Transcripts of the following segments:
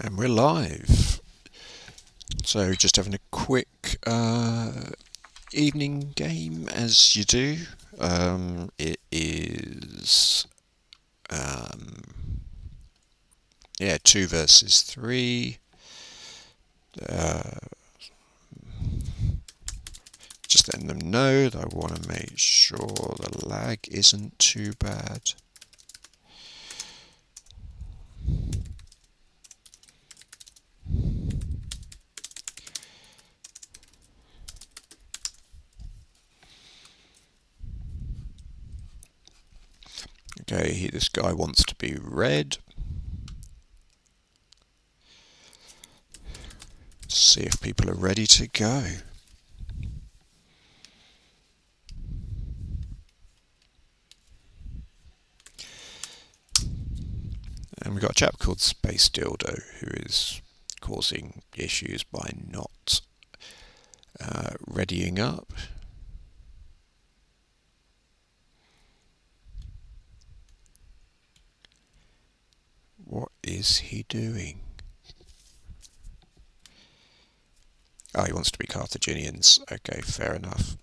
And we're live. So just having a quick evening game as you do. It is 2 versus 3. Just letting them know that I want to make sure the lag isn't too bad. Okay, this guy wants to be red. See if people are ready to go. And we've got a chap called Space Dildo who is causing issues by not readying up. What is he doing? Oh, he wants to be Carthaginians. Okay, fair enough.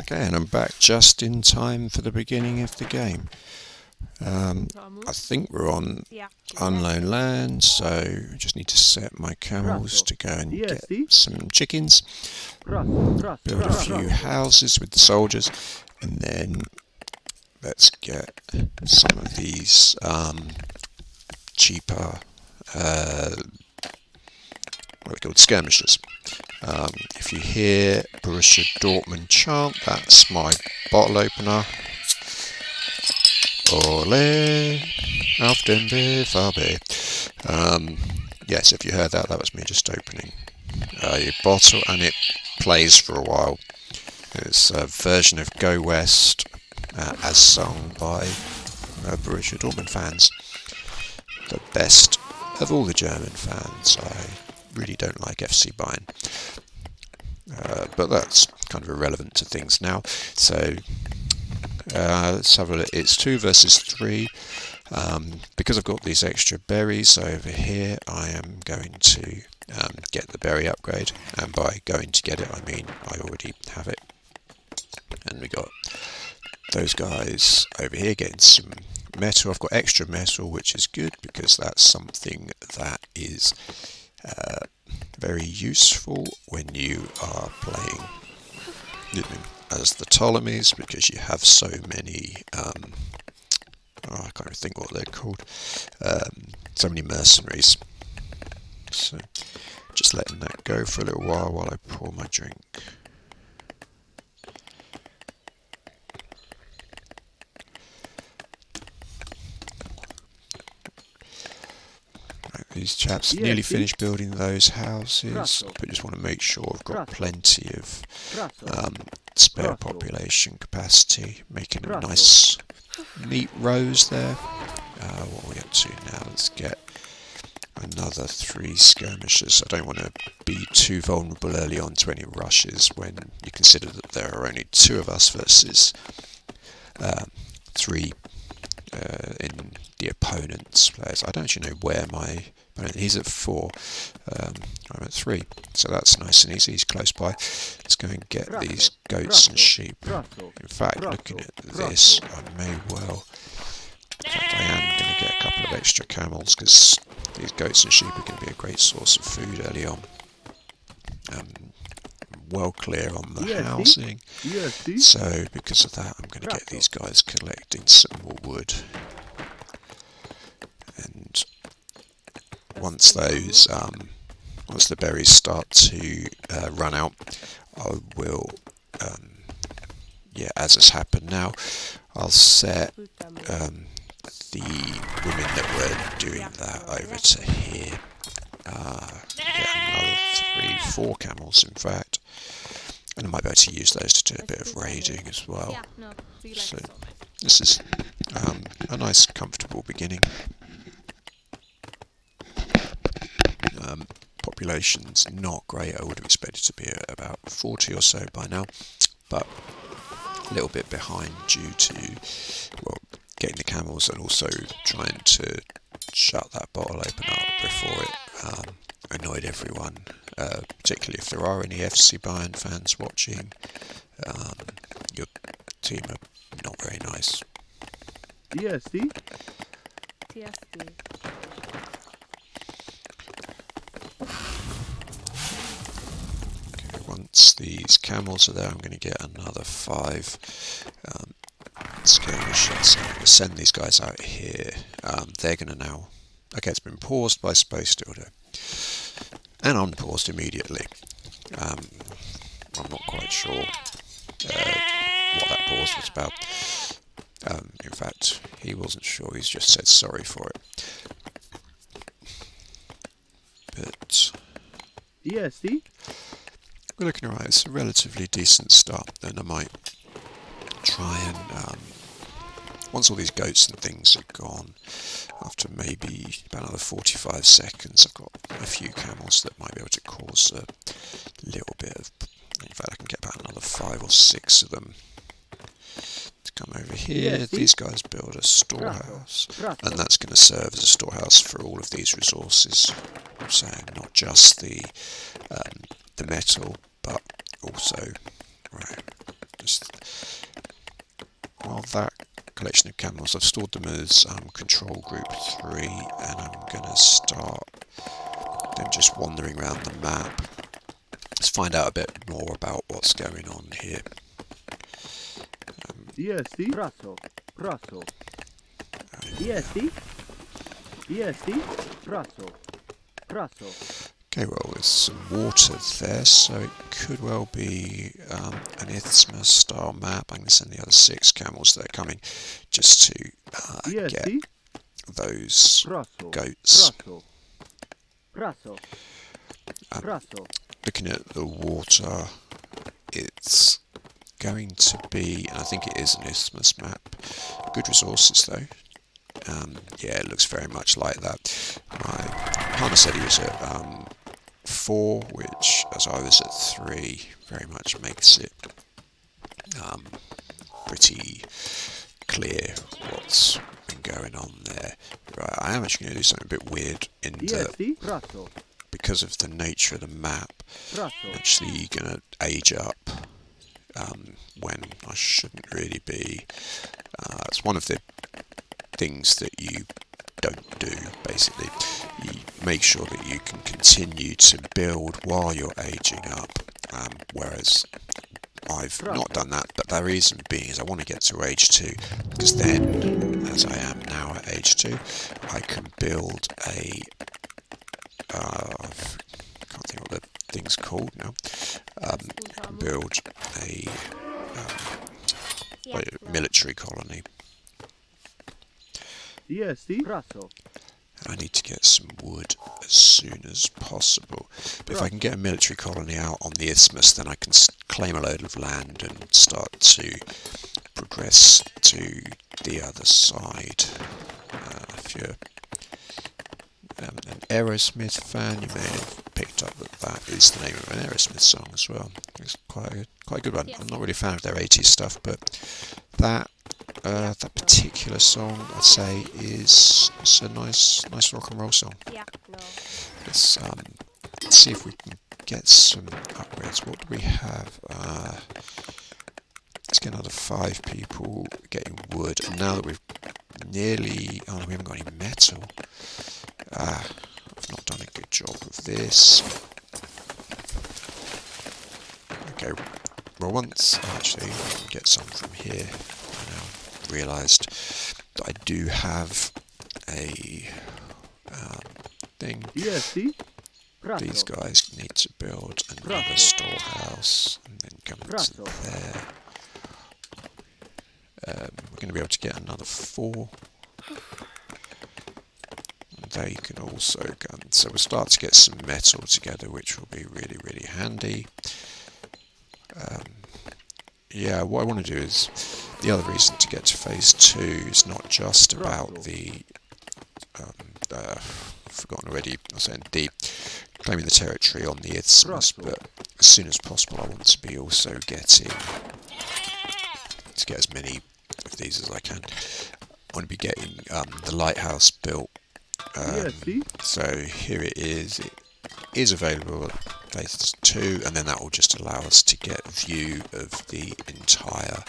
Okay, and I'm back just in time for the beginning of the game. I think we're on unknown land, so I just need to set my camels to go and get some chickens, build a few houses with the soldiers, and then let's get some of these cheaper what are called skirmishers. If you hear Borussia Dortmund chant, that's my bottle opener. Ole, auf den BVB. Yes, if you heard that, that was me just opening a bottle, and it plays for a while. It's a version of Go West as sung by Borussia Dortmund fans. The best of all the German fans. I really don't like FC Bayern. But that's kind of irrelevant to things now. So let's have a look. It's 2 versus 3. Because I've got these extra berries over here, I am going to get the berry upgrade. And by going to get it, I mean I already have it. And we got those guys over here getting some metal. I've got extra metal, which is good because that's something that is very useful when you are playing as the Ptolemies, because you have so many I can't think what they're called, so many mercenaries. So just letting that go for a little while I pour my drink. These chaps nearly finished building those houses, but just want to make sure I've got plenty of spare population capacity, making a nice neat rows there. What are we up to now? Let's get another 3 skirmishers. I don't want to be too vulnerable early on to any rushes when you consider that there are only 2 of us versus 3 in the opponent's players. I don't actually know where my opponent, he's at 4, I'm at 3, so that's nice and easy, he's close by. Let's go and get these goats and sheep. In fact, looking at this, I may well, in fact I am going to get a couple of extra camels, because these goats and sheep are going to be a great source of food early on. well clear on the Yes, housing. Yes, So because of that, I'm going to get these guys collecting some more wood. And once once the berries start to run out, I will, as has happened now, I'll set the women that were doing that over to here. Get another 4 camels, in fact, and I might be able to use those to do a bit of raiding as well. So this is a nice, comfortable beginning. Population's not great. I would have expected to be at about 40 or so by now, but a little bit behind due to, well, getting the camels and also trying to shut that bottle open up before it annoyed everyone, particularly if there are any FC Bayern fans watching. Your team are not very nice. TSD. Once these camels are there, I'm going to get another 5 skirmishers. I'm going to send these guys out here. They're going to now... Okay, it's been paused by Space Dildo. And unpaused immediately. I'm not quite sure what that pause was about. In fact, he wasn't sure. He's just said sorry for it. But... ESD. We're looking alright. It's a relatively decent start. Then I might try and, once all these goats and things are gone, after maybe about another 45 seconds, I've got a few camels that might be able to cause a little bit of... In fact, I can get about another 5 or 6 of them to come over here. Yes, these guys build a storehouse, and that's going to serve as a storehouse for all of these resources. So not just the metal, but also, right, just while that collection of camels, I've stored them as control group 3, and I'm going to start them just wandering around the map. Let's find out a bit more about what's going on here. ESD. Praso. ESD. ESD. Praso. Okay, well, there's some water there, so it could well be an Isthmus style map. I'm going to send the other 6 camels that are coming just to get those goats. Looking at the water, it's going to be, and I think it is an Isthmus map. Good resources though. Yeah, it looks very much like that. My partner said he was at 4, which, as I was at 3, very much makes it pretty clear what's been going on there. Right, I am actually going to do something a bit weird in that, because of the nature of the map, I'm actually going to age up when I shouldn't really be. It's one of the things that you don't do, basically. You make sure that you can continue to build while you're aging up, whereas I've not done that, but the reason being is I want to get to age 2, because then, as I am now at age 2, I can build a I can't think what the thing's called now. Build a military colony. I need to get some wood as soon as possible. But if I can get a military colony out on the Isthmus, then I can claim a load of land and start to progress to the other side. If you're an Aerosmith fan, you may have picked up that that is the name of an Aerosmith song as well. It's quite a good one. I'm not really a fan of their 80s stuff, but that particular song, I'd say, is a nice rock and roll song. Let's see if we can get some upgrades. What do we have? Let's get another 5 people getting wood. And now that we've nearly... Oh, no, we haven't got any metal. I've not done a good job of this. Okay, well once, actually, I can get some from here. I now realised that I do have a thing. EST. These Prato. guys need to build another storehouse and then come into there. We're going to be able to get another 4. And they can also go. So we'll start to get some metal together, which will be really, really handy. Yeah, what I want to do is, the other reason to get to phase 2 is not just about the, I've forgotten already, I was saying claiming the territory on the isthmus, but as soon as possible I want to be also getting, to get as many of these as I can. I want to be getting the lighthouse built. So here it is available at phase 2, and then that will just allow us to get a view of the entire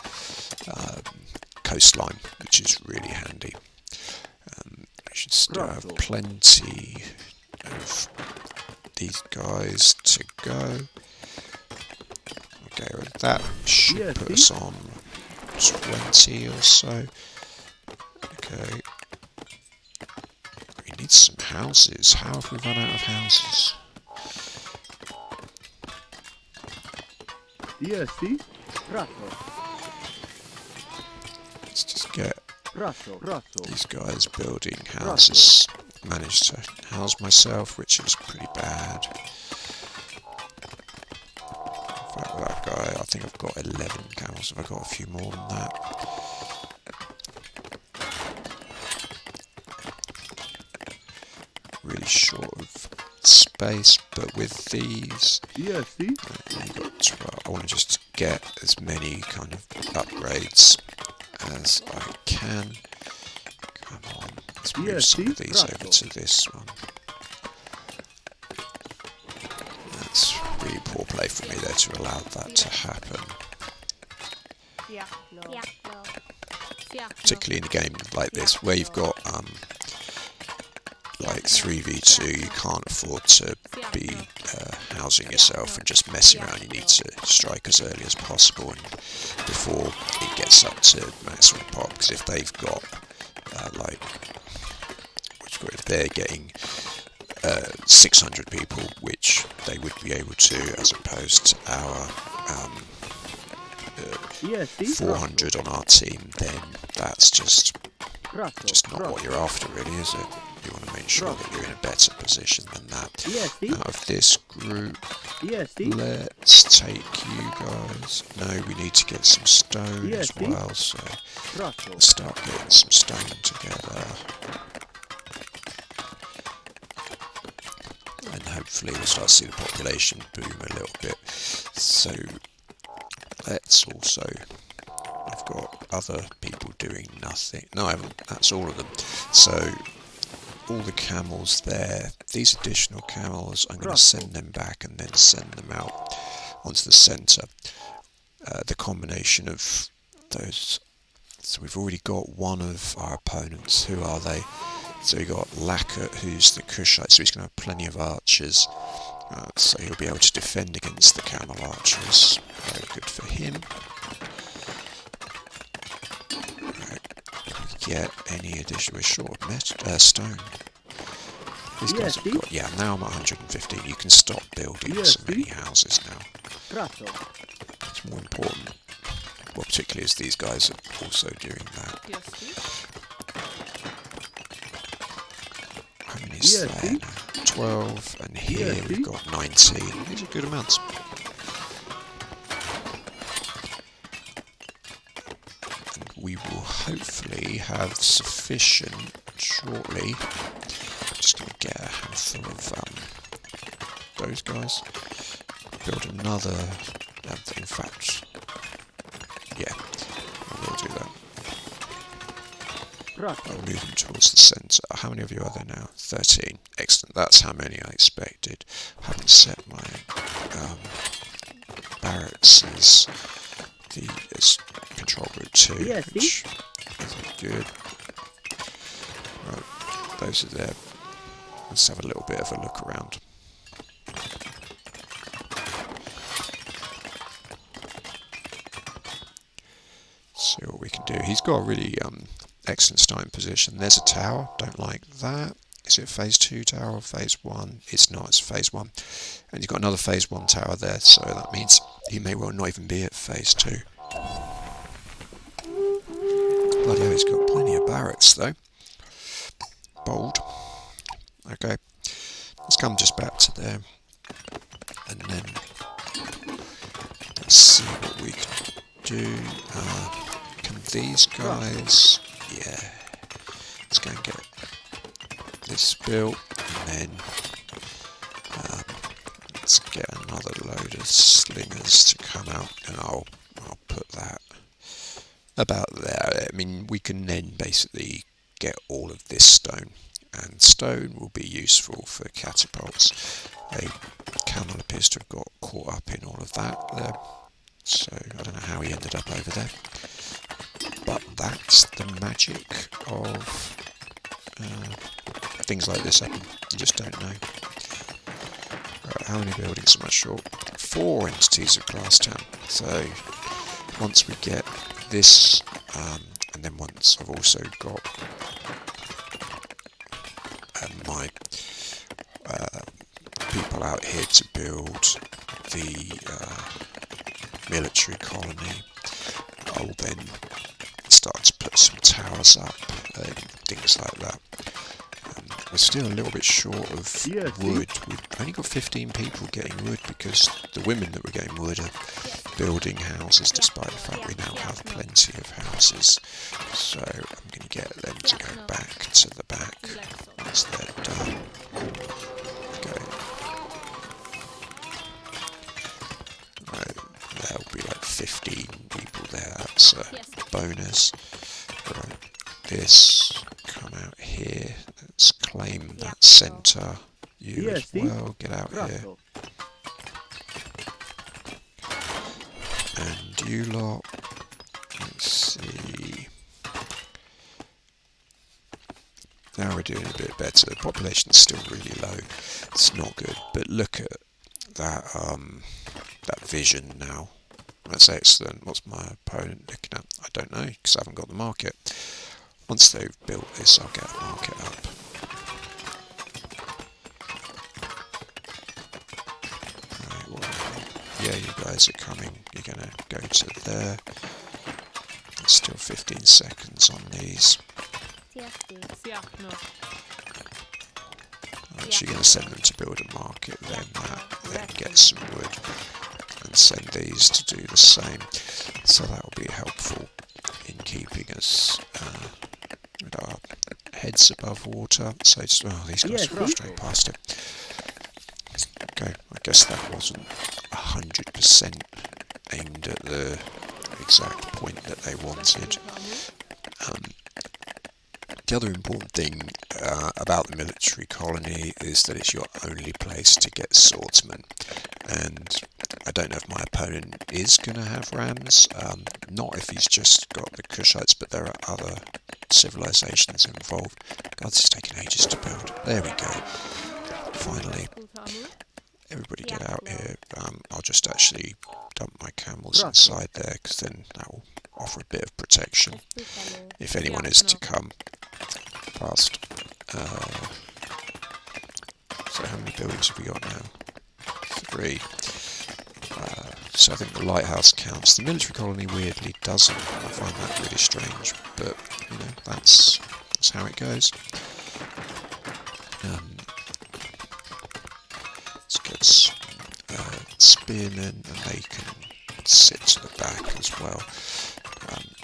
coastline, which is really handy. We should still have plenty of these guys to go. Okay, well, that should put us on 20 or so. Okay. We need some houses. How have we run out of houses? EST. Prato. Let's just get Prato. these guys building houses. Managed to house myself, which is pretty bad. In fact, with that guy, I think I've got 11 camels. Have I got a few more than that? Really short of space, but with these, I want to just get as many kind of upgrades as I can. Come on, let's move some of these over to this one. That's really poor play for me there to allow that to happen. Particularly in a game like this, where you've got like 3v2, you can't afford to be housing yourself and just messing around. You need to strike as early as possible and before it gets up to maximum pop, because if they've got if they're getting 600 people, which they would be able to, as opposed to our 400 on our team, then that's just not what you're after, really, is it? You want to make sure that you're in a better position than that. Out of this group, let's take you guys. No, we need to get some stone as well, so let's start getting some stone together. And hopefully we'll start to see the population boom a little bit. So let's also, I've got other people doing nothing. No, I haven't. That's all of them. So all the camels there, these additional camels, I'm going to send them back and then send them out onto the centre. The combination of those, so we've already got one of our opponents. Who are they? So we've got Lackert, who's the Kushite, so he's going to have plenty of archers, so he'll be able to defend against the camel archers. Very good for him. Get any additional, we're short of stone. These guys have got, yeah, now I'm at 115. You can stop building so many houses now. It's more important, well, particularly as these guys are also doing that. How many is there now? 12, and here we've got 19. These are good amounts. We will hopefully have sufficient shortly. I'm just going to get a handful of those guys. Build another. In fact, yeah, I will do that. I'll move them towards the centre. How many of you are there now? 13. Excellent. That's how many I expected. I haven't set my barracks as control group 2, which isn't good. Right, those are there. Let's have a little bit of a look around. do. He's got a really excellent starting position. There's a tower. Don't like that. Is it phase 2 tower or phase 1? It's not. It's phase 1. And he's got another phase 1 tower there, so that means he may well not even be at phase 2. Bloody hell, he's got plenty of barracks though. Bold. Okay. Let's come just back to there. And then let's see what we can do. Can these guys... Yeah. Let's go and get this built. And then let's get another load of slingers to come out. And I'll put that about there. I mean, we can then basically get all of this stone. And stone will be useful for catapults. A camel appears to have got caught up in all of that there. So I don't know how he ended up over there. But that's the magic of things like this happen. You just don't know. Right, how many buildings am I short? 4 entities of Glasstown. So once we get this, and then once I've also got my people out here to build the military colony, I'll then start to put some towers up and things like that. We're still a little bit short of wood. We've only got 15 people getting wood because the women that were getting wood are building houses, despite the fact we now have plenty of houses. So I'm going to get them to go back to the back once they're done. Okay. Right, there'll be like 15 people there. That's a bonus. Right, this come out here. Let's claim that centre. You as well. Get out here. And you lot. Let's see. Now we're doing a bit better. The population's still really low. It's not good. But look at that that vision now. That's excellent. What's my opponent looking at? I don't know because I haven't got the market. Once they've built this, I'll get a market up. Right, well, yeah, you guys are coming. You're going to go to there. There's still 15 seconds on these. I'm actually going to send them to build a market, then get some wood and send these to do the same. So that will be helpful in keeping us with our heads above water. So these guys go straight past it. Okay, I guess that wasn't 100% aimed at the exact point that they wanted. The other important thing about the military colony is that it's your only place to get swordsmen, and I don't know if my opponent is going to have rams, not if he's just got the Kushites, but there are other civilizations involved. God, this is taking ages to build. There we go. Finally. Everybody get out here. I'll just actually dump my camels inside there, because then that will offer a bit of protection if anyone is to come past. So how many buildings have we got now? 3. So I think the lighthouse counts. The military colony weirdly doesn't. I find that really strange, but you know, that's how it goes. Let's get spearmen, and they can sit to the back as well.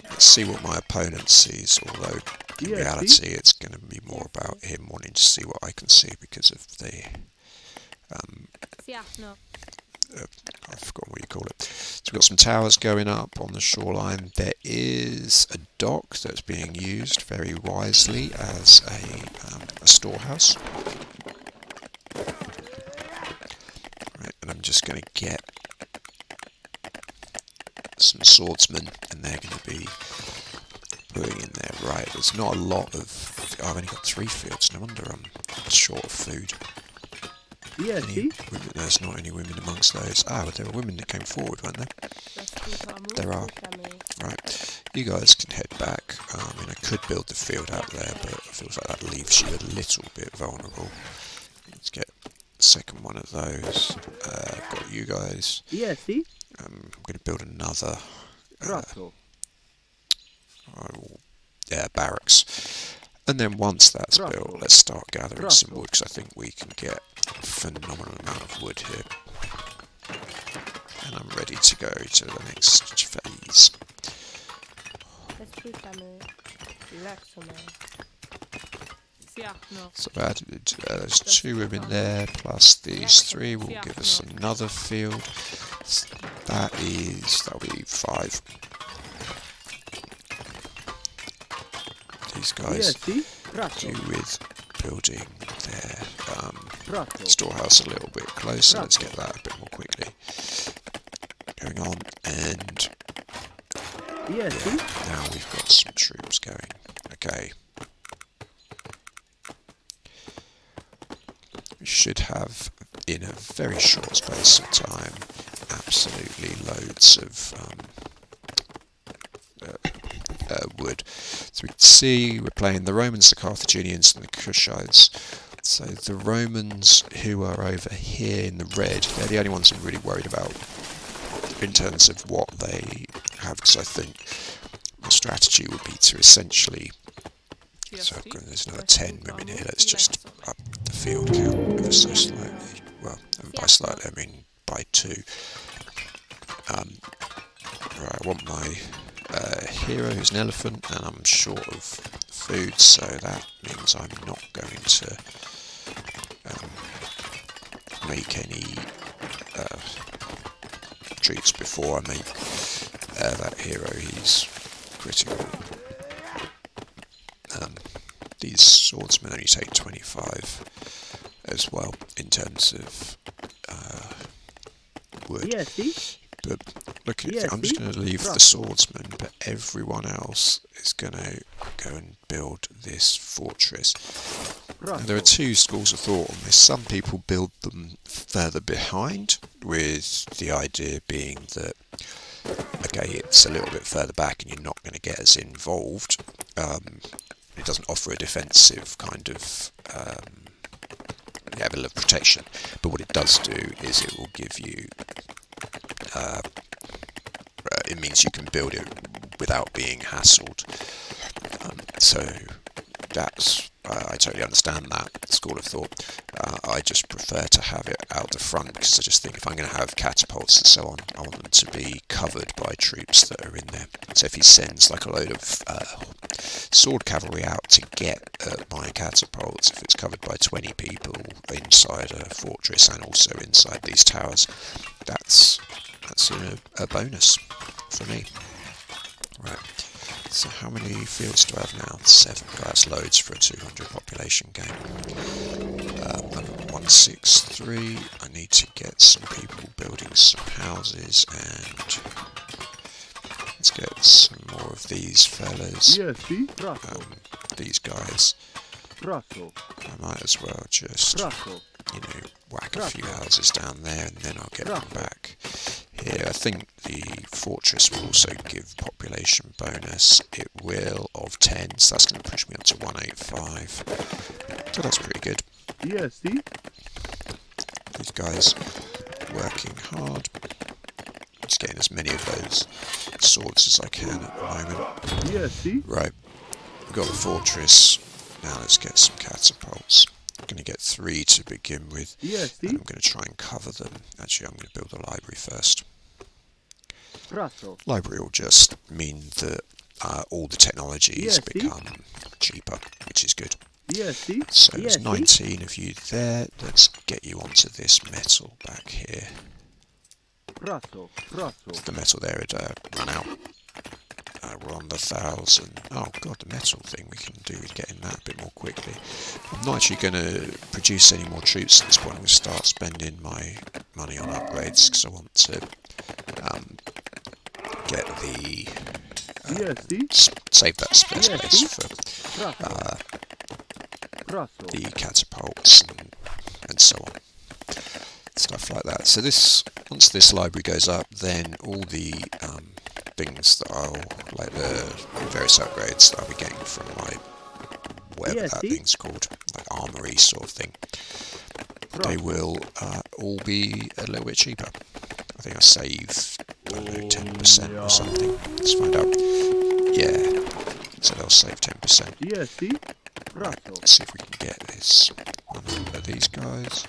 Let's see what my opponent sees, although in reality it's going to be more about him wanting to see what I can see because of the I've forgotten what you call it. So we've got some towers going up on the shoreline. There is a dock that's being used very wisely as a storehouse. Right, and I'm just going to get some swordsmen, and they're going to be putting in there. Right, there's not a lot of... I've only got 3 fields, no wonder I'm short of food. There's not any women amongst those. But there were women that came forward, weren't there? There are. Right. you guys can head back. I mean, I could build the field out there, but it feels like that leaves you a little bit vulnerable. Let's get the second one of those. Got you guys. Yes, see? I'm going to build another Prato. barracks. And then once that's built, let's start gathering some wood, because I think we can get a phenomenal amount of wood here. And I'm ready to go to the next phase. So there's 2 women there, plus these 3 will give us another field. That'll be 5. These guys do with building their storehouse a little bit closer. Let's get that a bit more quickly going on, and now we've got some troops going. Okay, we should have, in a very short space of time, absolutely loads of wood. So we can see we're playing the Romans, the Carthaginians and the Kushites. So the Romans, who are over here in the red, they're the only ones I'm really worried about in terms of what they have, because I think the strategy would be to essentially, so there's another 10 women here, let's just up the field count ever so slightly. Well, and by slightly I mean by 2. Right, I want my hero who's an elephant, and I'm short of food, so that means I'm not going to make any treats before I make that hero. He's critical. These swordsmen only take 25 as well in terms of wood. But look, I'm just going to leave the swordsman, but everyone else is going to go and build this fortress. Now, there are 2 schools of thought on this. Some people build them further behind, with the idea being that, okay, it's a little bit further back and you're not going to get as involved. It doesn't offer a defensive kind of level of protection, but what it does do is it will give you it means you can build it without being hassled. So that's I totally understand that school of thought. I just prefer to have it out the front, because I just think if I'm going to have catapults and so on, I want them to be covered by troops that are in there. So if he sends like a load of sword cavalry out to get my catapults, if it's covered by 20 people inside a fortress and also inside these towers, that's a bonus for me. Right. So how many fields do I have now? 7. That's loads for a 200 population game. 163. I need to get some people building some houses, and let's get some more of these fellas. These guys. I might as well just, whack a few houses down there, and then I'll get them back here. I think the fortress will also give population bonus. It will, of 10, so that's going to push me up to 185. So that's pretty good. These guys working hard. Just getting as many of those swords as I can at the moment. Right, we've got the fortress. Now let's get some catapults. I'm going to get 3 to begin with, and I'm going to try and cover them. Actually, I'm going to build a library first. Library will just mean that all the technologies become cheaper, which is good. So there's 19 of you there. Let's get you onto this metal back here. The metal there had run out. We're on the 1,000. Oh god, the metal thing, we can do with getting that a bit more quickly. I'm not actually going to produce any more troops at this point. I'm going to start spending my money on upgrades, because I want to get the save that spare space for the catapults and so on, stuff like that. So this, once this library goes up, then all the things that like the various upgrades that I'll be getting from my, whatever that thing's called, like armory sort of thing, they will all be a little bit cheaper. I think I save, I don't know, 10% or something. Let's find out. Yeah, so they'll save 10%. Right, let's see if we can get this. One of these guys.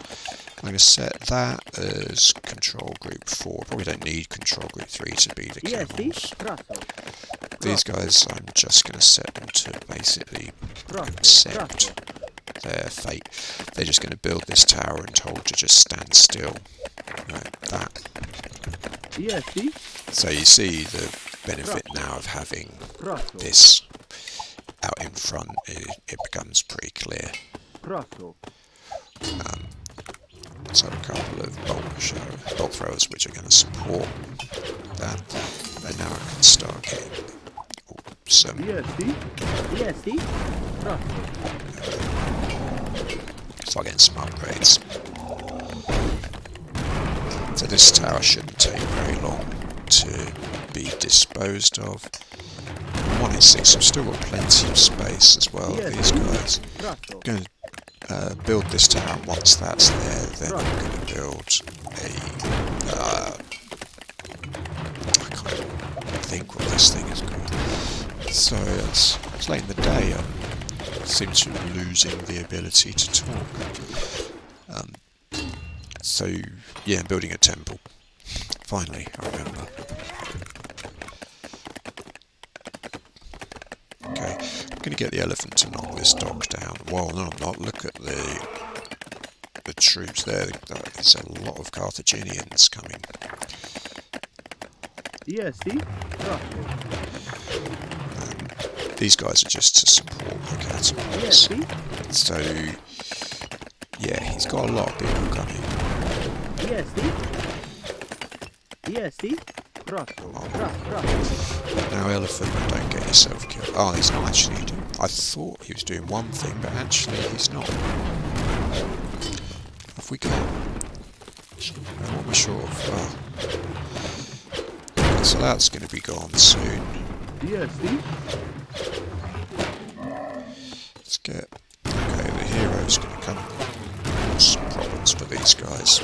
I'm going to set that as control group 4. Probably don't need control group 3 to be the camels. These guys, I'm just going to set them to basically accept their fate. They're just going to build this tower and told to just stand still. Like that. So you see the benefit now of having this out in front. It becomes pretty clear. So a couple of bolt throwers which are going to support that, and now I can start getting some upgrades. So this tower shouldn't take very long to be disposed of. 1 in 6, I've still got plenty of space as well. These guys. I'm going to build this tower, and once that's there, then I'm going to build a... I can't think what this thing is called. So it's late in the day. I seem to be losing the ability to talk. So yeah, I'm building a temple. Finally, I remember. Okay, I'm going to get the elephant to knock this dock down. Well, no, I'm not. Look at the troops there. There's a lot of Carthaginians coming. These guys are just to support the catapults. So, yeah, he's got a lot of people coming. Now, elephant, don't get yourself killed. Oh, he's not actually doing... I thought he was doing one thing, but actually he's not. Have we got... what we're short of? So that's going to be gone soon. Let's get... Okay, the hero's going to come. Some problems for these guys.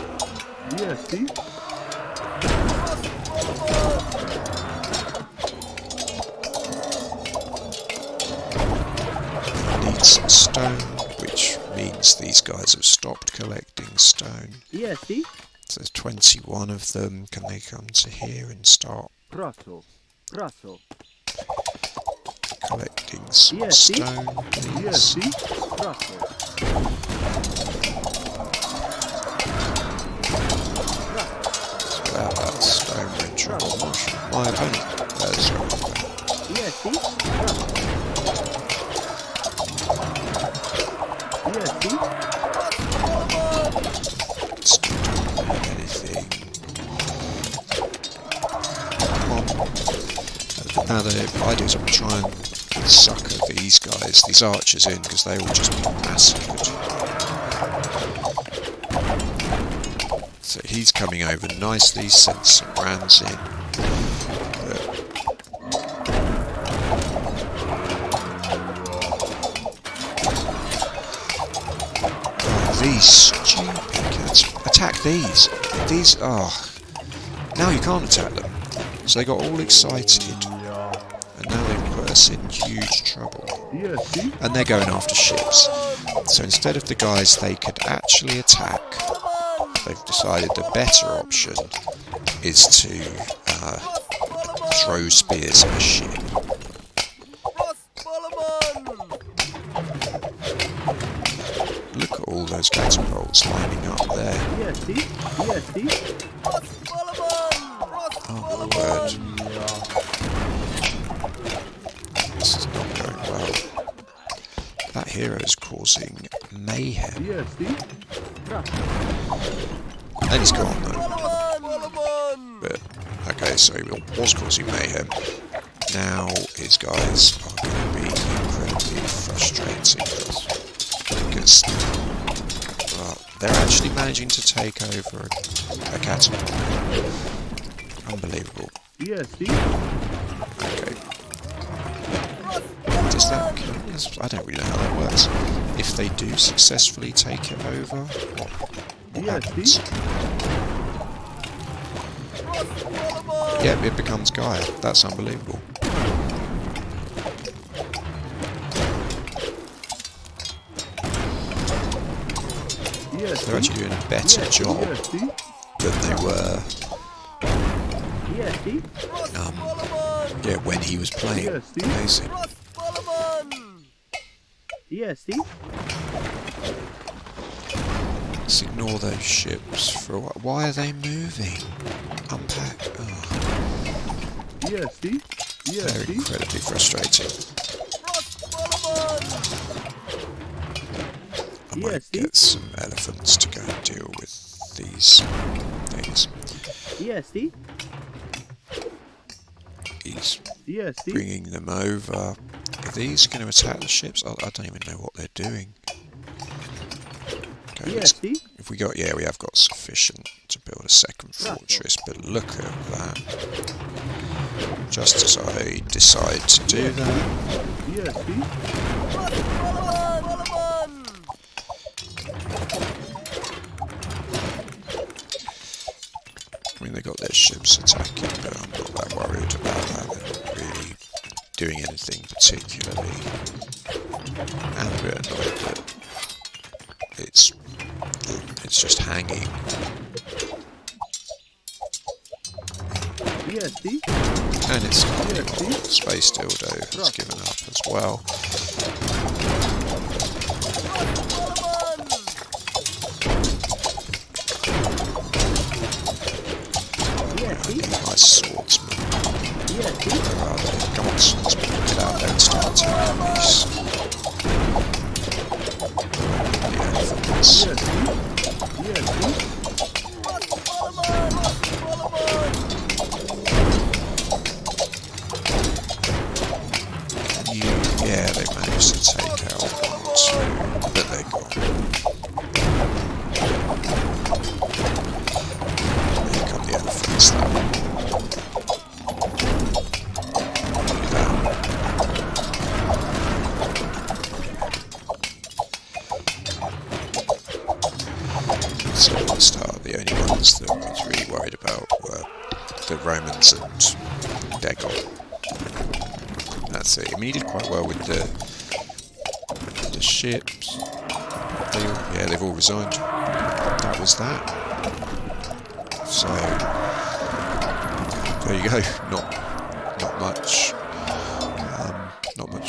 Need some stone, which means these guys have stopped collecting stone. So there's 21 of them. Can they come to here and start collecting some stone, please? Without that stone, we're in trouble. My opponent. That's Still don't have anything. Come on. Now the idea is I'm trying to sucker these guys, these archers in, because they will just be massacred. So he's coming over nicely, sent some brands in. These stupid cats. Attack these. These are... Now you can't attack them. So they got all excited. And now they've put us in huge trouble. And they're going after ships. So instead of the guys they could actually attack, they've decided the better option is to throw spears at a ship. Look at all those catapults lining up there. Oh my word. This is not going well. That hero is causing mayhem. And he's gone though. But, okay, so he was causing mayhem. Now his guys are going to be incredibly frustrating. Because they're actually managing to take over a catapult. Unbelievable. Okay. Does that... I don't really know how that works. If they do successfully take it over, what happens? Yeah, it becomes Gaia. That's unbelievable. They're actually doing a better job than they were yeah, when he was playing. Amazing. Let's ignore those ships for a while. Why are they moving? Unpack. Oh. They're incredibly frustrating. I might get some elephants to go and deal with these things. He's bringing them over. Are these going to attack the ships? I don't even know what they're doing. Okay, if we got, yeah, we have got sufficient to build a second fortress, but look at that. Just as I decide to do that. I mean, they got their ships attacking, but I'm not that worried about that. They're not really doing anything particularly. And a bit annoyed that it's just hanging. And it's starting off. Space Dildo has given up as well. Nice swordsman. Where are they? Come on, swordsman, get out there and start attacking these. The elephants. Yeah, they managed to take out one or two, but they're gone. Here come the elephants though. So at the start, the only ones that I was really worried about were the Romans and Dagon. That's it. I mean, he did quite well with the ships. They've all resigned. That was that. So there you go. Not much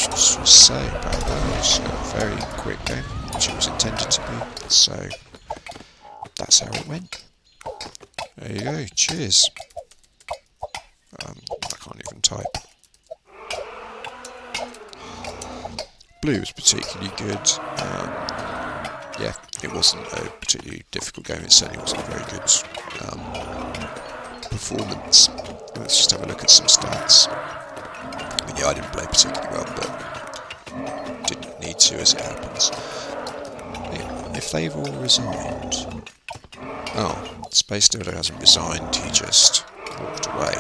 to say about that. It was a very quick game, which it was intended to be. So that's how it went. There you go. Cheers. I can't even type. Blue was particularly good. Yeah, it wasn't a particularly difficult game. It certainly wasn't a very good performance. Let's just have a look at some stats. I mean, yeah, I didn't play particularly well, but didn't need to, as it happens. If they've all resigned... Oh, Space Dildo hasn't resigned, he just walked away.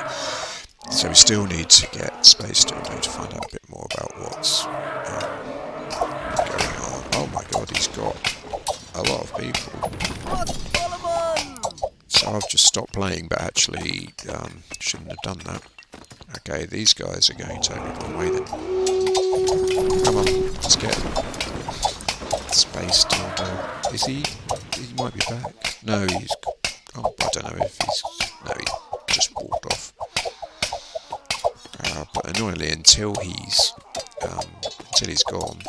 So we still need to get Space Dildo to find out a bit more about what's going on. Oh my god, he's got a lot of people. So I've just stopped playing, but actually shouldn't have done that. Okay, these guys are going totally the wrong way then. Come on, let's get Space Dildo. Is he? He might be back. No, he's... Oh, I don't know if he's... No, he just walked off. But annoyingly, until he's gone,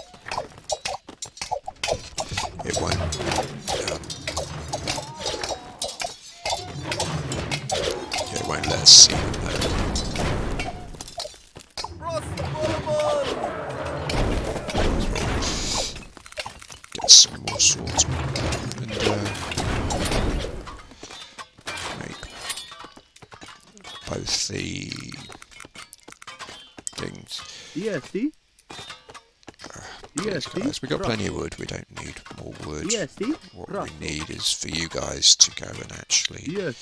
it won't let us see him there. Get some more swordsmen and make both the things. Guys, we got plenty of wood. We don't need more wood. What we need is for you guys to go and actually go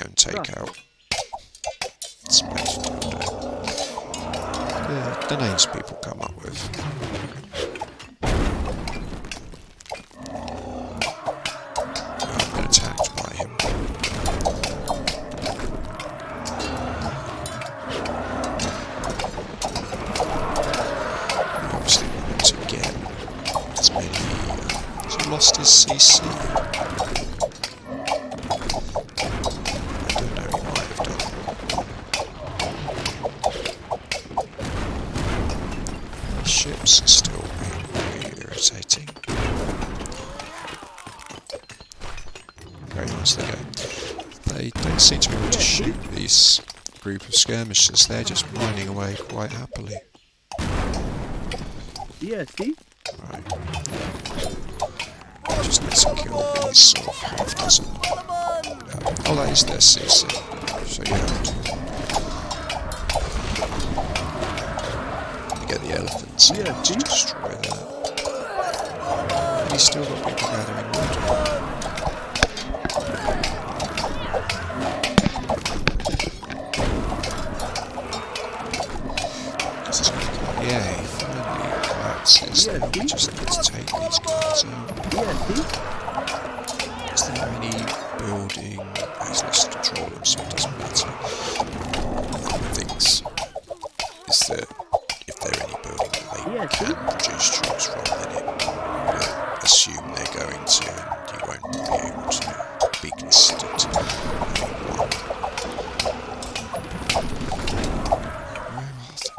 and take out Space Dildo. The names people come up with. I've been attacked by him. He obviously wanted to get as many. Has he lost his CC? I don't know, he might have done. Ships are still being really irritating. Very nice they go. They don't seem to be able to shoot these group of skirmishers, they're just mining away quite happily. Yeah, see? Right. Just need to kill these sort of half dozen. Oh, that is their CC. So yeah. You get the elephants in to destroy that. And he's still got people gathering wood. Yeah, he finally collapses. Now we just need to take these guys out. Yeah, see? Is there any building? He's lost control of them, so it doesn't matter. Things. Is there, if there are any building that they can produce troops from, then it will assume they're going to, and you won't be able to be considered to having one.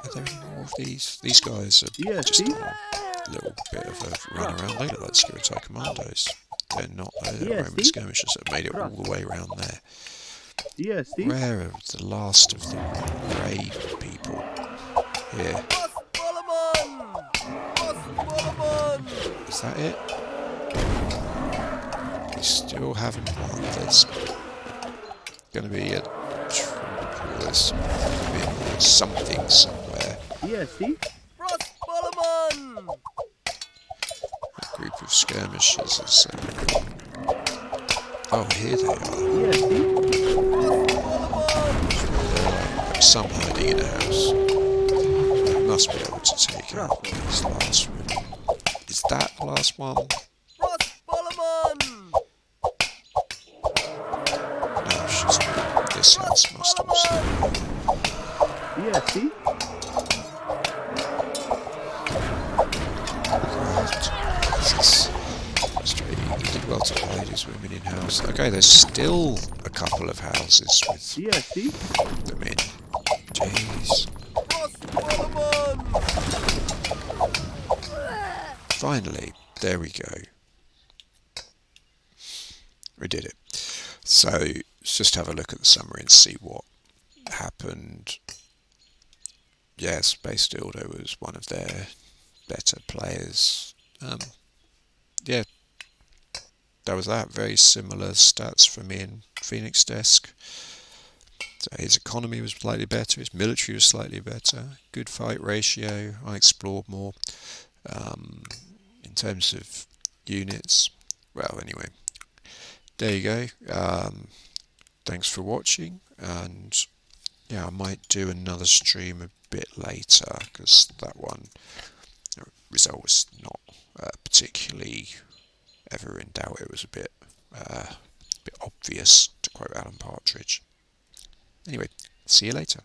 Are there any more of these? These guys are just on a little bit of a run around. They look like Skirtai Commandos. They're not Roman skirmishers that made it all the way around there. Where are the last of the brave people? Here. Is that it? We still haven't won. There's going to be a there's something somewhere. A group of skirmishers is. Oh, here they are. There's some hiding in a house. We must be able to take out this last one. Is that the last one? No, she's not. This house must also be. This is frustrating. He did well to hide his women in house. Okay, there's still a couple of houses with them in. Jeez. Finally, there we go. We did it. So, let's just have a look at the summary and see what happened. Yeah, Space Dildo was one of their better players. Yeah, that was that. Very similar stats for me in Phoenix Desk. So his economy was slightly better, his military was slightly better, good fight ratio, I explored more. In terms of units, well, anyway, there you go. Thanks for watching, and yeah, I might do another stream a bit later, because that one result was not particularly ever in doubt. It was a bit obvious, to quote Alan Partridge. Anyway, see you later.